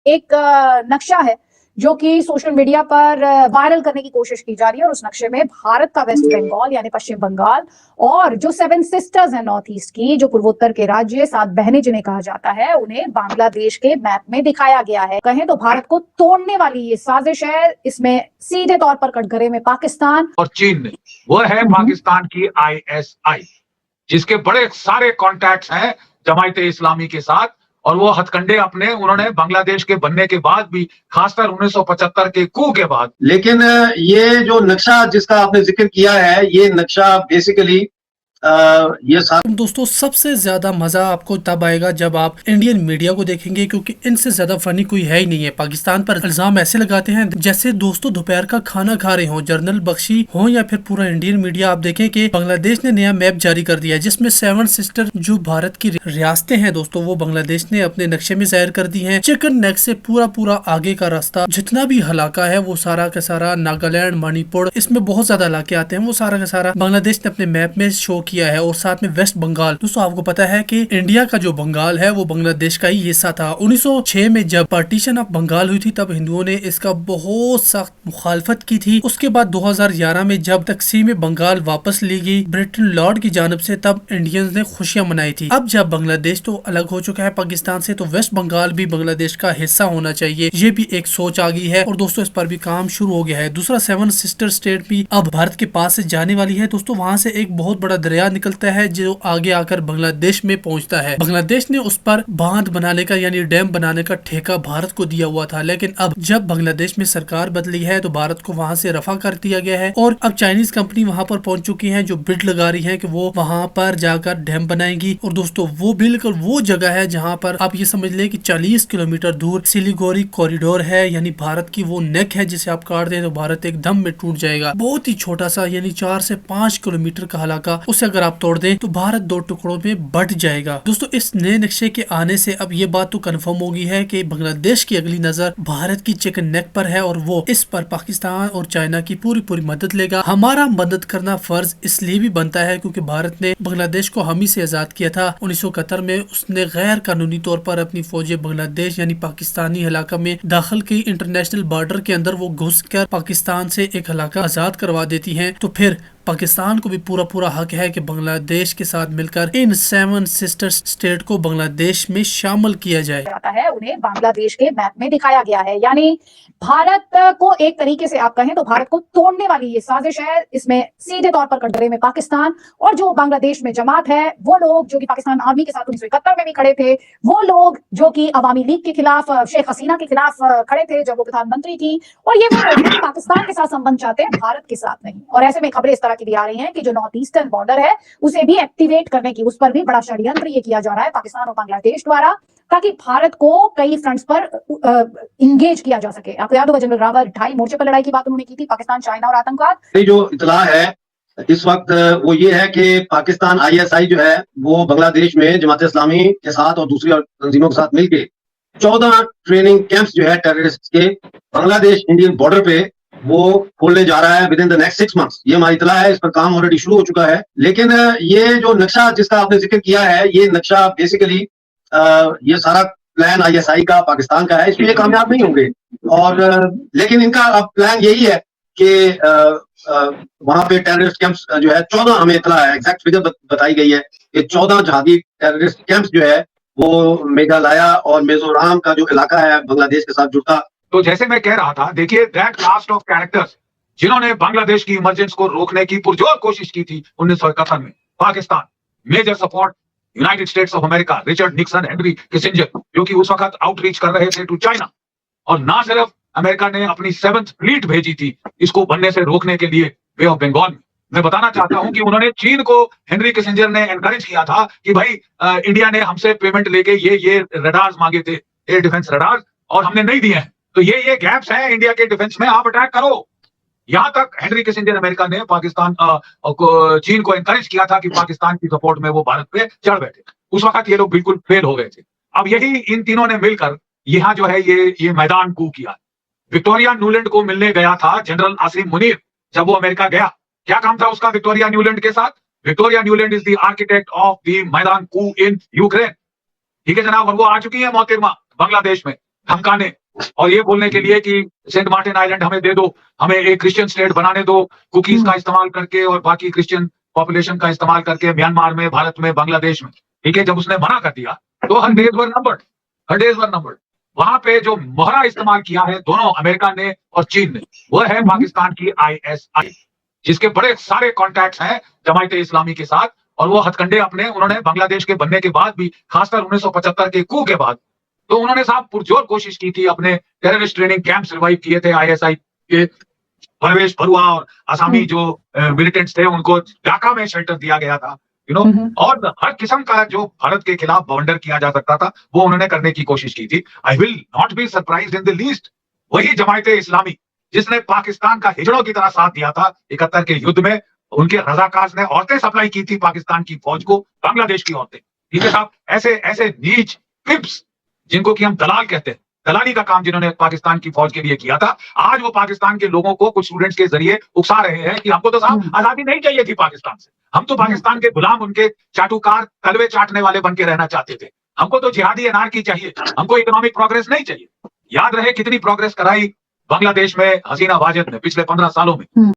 एक नक्शा है जो कि सोशल मीडिया पर वायरल करने की कोशिश की जा रही है और उस नक्शे में भारत का वेस्ट बंगाल यानी पश्चिम बंगाल और जो 7 सिस्टर्स हैं नॉर्थ ईस्ट की, जो पूर्वोत्तर के राज्य 7 बहनें जिन्हें कहा जाता है, उन्हें बांग्लादेश के मैप में दिखाया गया है। कहें तो भारत को तोड़ने वाली ये साजिश है। इसमें सीधे तौर पर कटघरे में पाकिस्तान और चीन ने, वो है पाकिस्तान की ISI, जिसके बड़े सारे कॉन्टैक्ट्स हैं जमायते इस्लामी के साथ, और वो हथकंडे अपने उन्होंने बांग्लादेश के बनने के बाद भी, खासकर 1975 के कू के बाद। लेकिन ये जो नक्शा जिसका आपने जिक्र किया है, ये नक्शा बेसिकली ये दोस्तों सबसे ज्यादा मजा आपको तब आएगा जब आप इंडियन मीडिया को देखेंगे, क्योंकि इनसे ज्यादा फनी कोई है ही नहीं है। पाकिस्तान पर इल्जाम ऐसे लगाते हैं जैसे दोस्तों दोपहर का खाना खा रहे हो, जनरल बख्शी हो या फिर पूरा इंडियन मीडिया। आप देखें कि बांग्लादेश ने नया मैप जारी कर दिया है जिसमें 7 सिस्टर जो भारत की रियासतें हैं दोस्तों, वो बांग्लादेश ने अपने नक्शे में जाहिर कर दी है। चिकन नेक से पूरा आगे का रास्ता, जितना भी इलाका है वो सारा का सारा, नागालैंड, मणिपुर, इसमें बहुत ज्यादा इलाके आते हैं, वो सारा का सारा बांग्लादेश ने अपने मैप में शो किया है। और साथ में वेस्ट बंगाल, दोस्तों आपको पता है कि इंडिया का जो बंगाल है वो बांग्लादेश का ही हिस्सा था। 1906 में जब पार्टीशन ऑफ बंगाल हुई थी तब हिंदुओं ने इसका बहुत सख्त मुखालफत की थी। उसके बाद 2011 में जब तकसीम बंगाल वापस ली गई ब्रिटेन लॉर्ड की जानब से, तब इंडियंस ने खुशियां मनाई थी। अब जब बांग्लादेश तो अलग हो चुका है पाकिस्तान से, तो वेस्ट बंगाल भी बांग्लादेश का हिस्सा होना चाहिए, ये भी एक सोच आ गई है। और दोस्तों इस पर भी काम शुरू हो गया है। दूसरा 7 सिस्टर स्टेट भी अब भारत के पास से जाने वाली है दोस्तों। वहाँ से एक बहुत बड़ा दरिया निकलता है जो आगे आकर बांग्लादेश में पहुंचता है। बांग्लादेश ने उस पर बांध बनाने का यानी डैम बनाने का ठेका भारत को दिया हुआ था, लेकिन अब जब बांग्लादेश में सरकार बदली है तो भारत को वहां से रफा कर दिया गया है और अब चाइनीज कंपनी वहां पर पहुंच चुकी है जो बिड लगा रही है कि वो वहां पर जाकर डैम बनाएंगी। और दोस्तों वो बिल्कुल वो जगह है जहाँ पर आप ये समझ ले कि 40 किलोमीटर दूर सिलीगुड़ी कॉरिडोर है, यानी भारत की वो नेक है जिसे आप काट दें तो भारत एकदम में टूट जाएगा। बहुत ही छोटा सा यानी 4 से 5 किलोमीटर का इलाका, उसे अगर आप तोड़ दें तो भारत 2 टुकड़ों में बट जाएगा। दोस्तों इस नए नक्शे के आने से अब ये बात तो कंफर्म हो गई है कि बांग्लादेश की अगली नजर भारत की चिकन नेक पर है और वो इस पर पाकिस्तान और चाइना की पूरी मदद लेगा। हमारा मदद करना फर्ज इसलिए भी बनता है क्योंकि भारत ने बांग्लादेश को हम ही से आजाद किया था 1971 में। उसने गैर कानूनी तौर पर अपनी फौजें बांग्लादेश यानी पाकिस्तानी इलाका में दाखिल की। इंटरनेशनल बॉर्डर के अंदर वो घुस कर पाकिस्तान से एक इलाका आजाद करवा देती है। तो फिर पाकिस्तान को भी पूरा हक है कि बांग्लादेश के साथ मिलकर इन 7 सिस्टर स्टेट को बांग्लादेश में शामिल किया जाए। है उन्हें बांग्लादेश के मैप में दिखाया गया है, यानी भारत को एक तरीके से आप कहें तो भारत को तोड़ने वाली ये साजिश है। इसमें सीधे तौर पर कटघरे में पाकिस्तान और जो बांग्लादेश में जमात है, वो लोग जो कि पाकिस्तान आर्मी के साथ 1971 में भी खड़े थे, वो लोग जो कि अवामी लीग के खिलाफ, शेख हसीना के खिलाफ खड़े थे जब वो प्रधानमंत्री थी, और ये वो लोग पाकिस्तान के साथ संबंध चाहते हैं, भारत के साथ नहीं। और ऐसे में खबरें इस तरह की भी आ रही हैं कि जो नॉर्थ ईस्टर्न बॉर्डर है उसे भी एक्टिवेट करने की, उस पर भी बड़ा षड्यंत्र ये किया जा रहा है पाकिस्तान और बांग्लादेश द्वारा, ताकि भारत को कई फ्रंट्स पर इंगेज किया जा सके। आपको याद होगा जनरल रावत 2.5 मोर्चे पर लड़ाई की बात उन्होंने की थी, पाकिस्तान, चाइना और आतंकवाद। जो इतला है इस वक्त वो ये है कि पाकिस्तान ISI जो है वो बांग्लादेश में जमात इस्लामी के साथ और दूसरी तंजीमों के साथ मिलकर 14 ट्रेनिंग कैंप्स जो है टेररिस्ट के बांग्लादेश इंडियन बॉर्डर पे वो खोलने जा रहा है with in the next 6 months. ये हमारी इतला है, इस पर काम ऑलरेडी शुरू हो चुका है। लेकिन ये जो नक्शा जिसका आपने जिक्र किया है, ये नक्शा बेसिकली ये सारा प्लान ISI का पाकिस्तान का है, इसमें ये कामयाब नहीं होंगे। और लेकिन इनका अब प्लान यही है कि वहां पे टेररिस्ट कैंप्स जो है 14, हमें इतला है, एग्जैक्ट फिगर बताई गई है कि 14 जहादी टेररिस्ट कैंप्स जो है वो मेघालय और मिजोरम का जो इलाका है बांग्लादेश के साथ जुड़ता। तो जैसे मैं कह रहा था, देखिए दैट कास्ट ऑफ कैरेक्टर्स जिन्होंने बांग्लादेश की इमरजेंस को रोकने की पुरजोर कोशिश की थी 1971 में, Pakistan, major support United States of America, Richard Nixon, Henry Kissinger, जो कि उस वक्त आउटरीच कर रहे थे टू चाइना। और ना सिर्फ अमेरिका ने अपनी 7th फ्लीट भेजी थी इसको बनने से रोकने के लिए बे ऑफ बंगाल में। मैं बताना चाहता हूं कि उन्होंने चीन को, हेनरी किसिंजर ने एनकरेज किया था कि भाई इंडिया ने हमसे पेमेंट लेके ये रडार्स मांगे थे, एयर डिफेंस रडार्स, और हमने नहीं दिए हैं, तो ये गैप्स हैं इंडिया के डिफेंस में, आप अटैक करो। यहां तक हेनरी किसिंजर अमेरिका ने पाकिस्तान चीन को एनकरेज किया था कि पाकिस्तान की सपोर्ट में वो भारत पे चढ़ बैठे। उस वक्त ये लोग बिल्कुल फेल हो गए थे। अब यही इन तीनों ने मिलकर यहाँ जो है ये मैदान कू किया। विक्टोरिया न्यूलैंड को मिलने गया था जनरल आसिम मुनीर जब वो अमेरिका गया। क्या काम था उसका विक्टोरिया न्यूलैंड के साथ? Victoria Nuland is the architect of the Maidan coup in Ukraine. ठीक है जनाब, और वो आ चुकी है मोहतरमा बांग्लादेश में। धमकाने और ये बोलने के लिए कि सेंट मार्टिन आइलैंड हमें दे दो, हमें एक क्रिश्चियन स्टेट बनाने दो, कुकीज का इस्तेमाल करके और बाकी क्रिश्चियन पॉपुलेशन का इस्तेमाल करके म्यांमार में, भारत में, बांग्लादेश में। ठीक है, जब उसने मना कर दिया तो हर डेज वर नंबर्ड। वहां पे जो मोहरा इस्तेमाल किया है दोनों अमेरिका ने और चीन ने, वह है पाकिस्तान की ISI, जिसके बड़े सारे कॉन्टैक्ट्स हैं जमायत इस्लामी के साथ। और वो हथकंडे अपने उन्होंने बांग्लादेश के बनने के बाद भी, खासकर 1975 के coup के बाद, तो उन्होंने साहब पुरजोर कोशिश की थी, अपने टेररिस्ट ट्रेनिंग कैंप्स रिवाइव किए थे ISI के। परवेश बरुआ और आसामी जो मिलिटेंट्स थे उनको ढाका में शेल्टर दिया गया था, और हर किस्म का जो भारत के खिलाफ बवंडर किया जा सकता था वो उन्होंने करने की कोशिश की थी। I will not be surprised in the least, वही जमायत इस्लामी जिसने पाकिस्तान का हिजड़ों की तरह साथ दिया था 71 के युद्ध में, उनके रजाकार्स ने औरतें सप्लाई की थी पाकिस्तान की फौज को, बांग्लादेश की औरतें। ठीक है साहब, ऐसे ऐसे नीच क्रिप्स जिनको कि हम दलाल कहते हैं, दलाली का काम जिन्होंने पाकिस्तान की फौज के लिए किया था, आज वो पाकिस्तान के लोगों को कुछ स्टूडेंट्स के जरिए उकसा रहे हैं कि हमको तो साहब आजादी नहीं चाहिए थी पाकिस्तान से, हम तो पाकिस्तान के गुलाम, उनके चाटुकार, तलवे चाटने वाले बन के रहना चाहते थे, हमको तो जिहादी एनार्की चाहिए, हमको इकोनॉमिक प्रोग्रेस नहीं चाहिए। याद रहे कितनी प्रोग्रेस कराई बांग्लादेश में हसीना वाजिद ने पिछले 15 सालों में।